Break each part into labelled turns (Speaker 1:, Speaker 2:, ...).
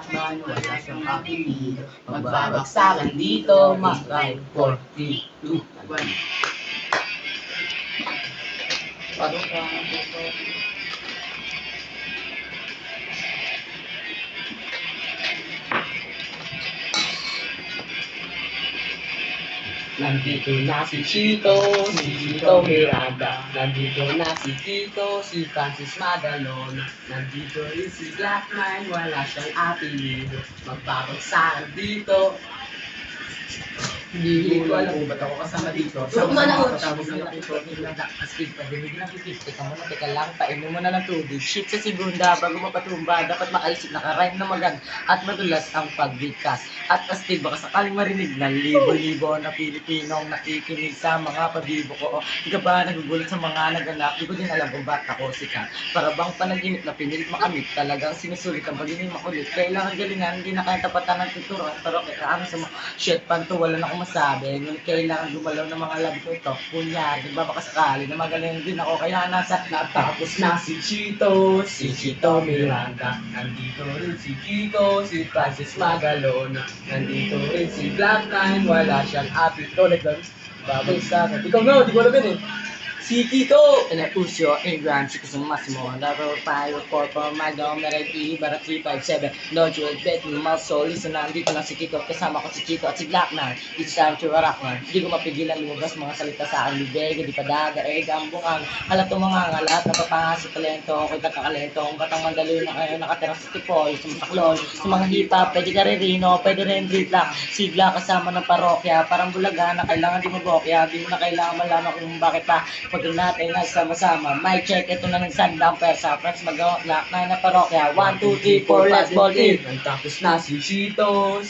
Speaker 1: Blackman, wala siyang apelido. Magbabagsakan dito, mag-5, 4, 3, 2, 1. Parang ka, nandito na si Chito Miranda. Nandito na si Tito, si Francis Magalon. Nandito rin si Blackman, wala siyang apelido. Magbabagsakan dito. Hindi ko alam kung ba't ako kasama dito. Sama-sama ako tapos na nakipot. Astig pa din, hindi nakikip. Teka muna, teka lang, painom mo na ng tubig. Shit sa segunda, bago mapatumba, dapat makaisip nakarime na maganda at madulas ang pagbigkas. At astig, baka sakaling marinig na libo-libo na Pilipinong nakikinig sa mga pabibo ko. Hindi ka ba nagugulat sa mga naganap? Di ko din alam kung ba't ako sikat. Para bang panaginip na pinilit makamit, talagang sinusulit ang pagiging makulit. Kailangan galingan, hindi na kaya tapatan ng tuturuan. Pero kaya sa mga shit, panto, wala na akong masabi. Ngunit kailangan gumalaw ng mga labi ko ito. Kunyari, nagbabakasakali na magaling din ako. Kaya nasa natapos na si Chito Miranda. Nandito rin si Kiko, si Francis Magalon. Nandito rin si Blackman, wala siyang apito. Babagsakan. Ikaw nga, di ko alam yun eh. Si Kiko! Pusyo, Ingram, Chico Massimo, Level 5, 4, Magno, Meredi, Bara 357, Don't you bet me, Malso, listen na, dito lang si Kiko, kasama ko si Chico at si Blackman. It's time to rock man. Hindi ko mapigilan lumabas mga salita sa aking bibig, di pa daga, gambungan. Halatong mga ngalat, napapahasa talento, ako'y kakakalento, ang batang mandalo na kayo nakatira sa Tipoy, sa Matakloy, sa mga hip-hop, pwede ka rin rino, pwede rin beat lang, sigla kasama ng parokya, parang bulaga na kailangan di magokya, di mo na kailangan malaman kung bakit pa. Pag natin nagsama-sama, mic check, ito na nagsandang persa, friends magawa, black na parokya, 1, 2, 3, 4, let's ball in. Natapos na si Chito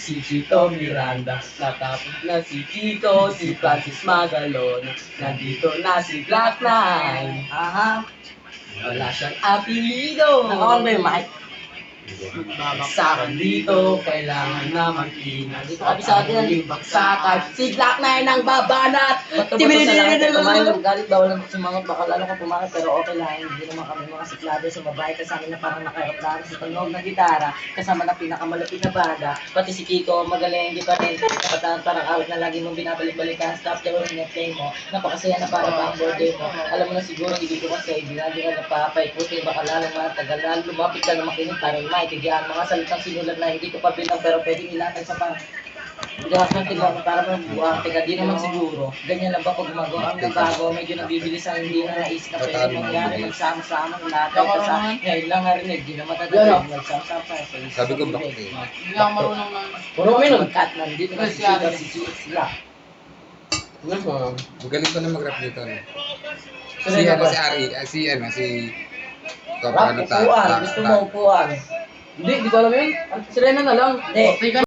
Speaker 1: Miranda. Natapos na si Kiko, si Francis Magalon. Nandito na si Blackman. Aha. Wala siyang apelido. Nakakon ba yung mic? Magbabagsakan dito, kailangan na mag-ingat. Dito kami sa atin ang limbagsakan. Si Blackman ang babanat! Bato-bato sa langit ay kumain ng galit. Bawal lang sumangot, baka lalo ka pumakit. Pero okay lang, hindi naman kami mga siklado sa babae. Kasama na parang naka-aeroplano sa tunog ng gitara. Kasama na pinakamalapit na banda. Pati si Kiko, magaling, di pa rin. Kapatan parang awit na lagi mong binabalik-balikan. Stop the rolling na play mo. Napakasaya na para bang birthday mo. Alam mo na siguro, hindi ko kasi, hindi na napapay. Puti, baka lalong matagal na. Lumapit ka na makinig parang maintindihan mga salitang sinulat na hindi ko pa bilang pero pwedeng ilatag sa pang gas ng tigaw para mabuha. Teka, di naman siguro. Ganyan lang ba pag gumagawa ang nagbago, medyo nabibilis ang hindi na naisip na pwede mangyari magsama-sama ng lahat. Kasi ngayon lang narinig, di na matatagal. Magsama-sama sa isa.
Speaker 2: Sabi ko bakit eh.
Speaker 3: Hindi ako marunong lang.
Speaker 1: Puro minum cut man, dito na sila.
Speaker 2: Magaling ko na mag-rap dito.
Speaker 1: So,
Speaker 2: Si ano, si Ari, si
Speaker 1: Rap, upuan. Gusto mo upuan. Hindi ko alam yun. Sirena na lang. Hindi.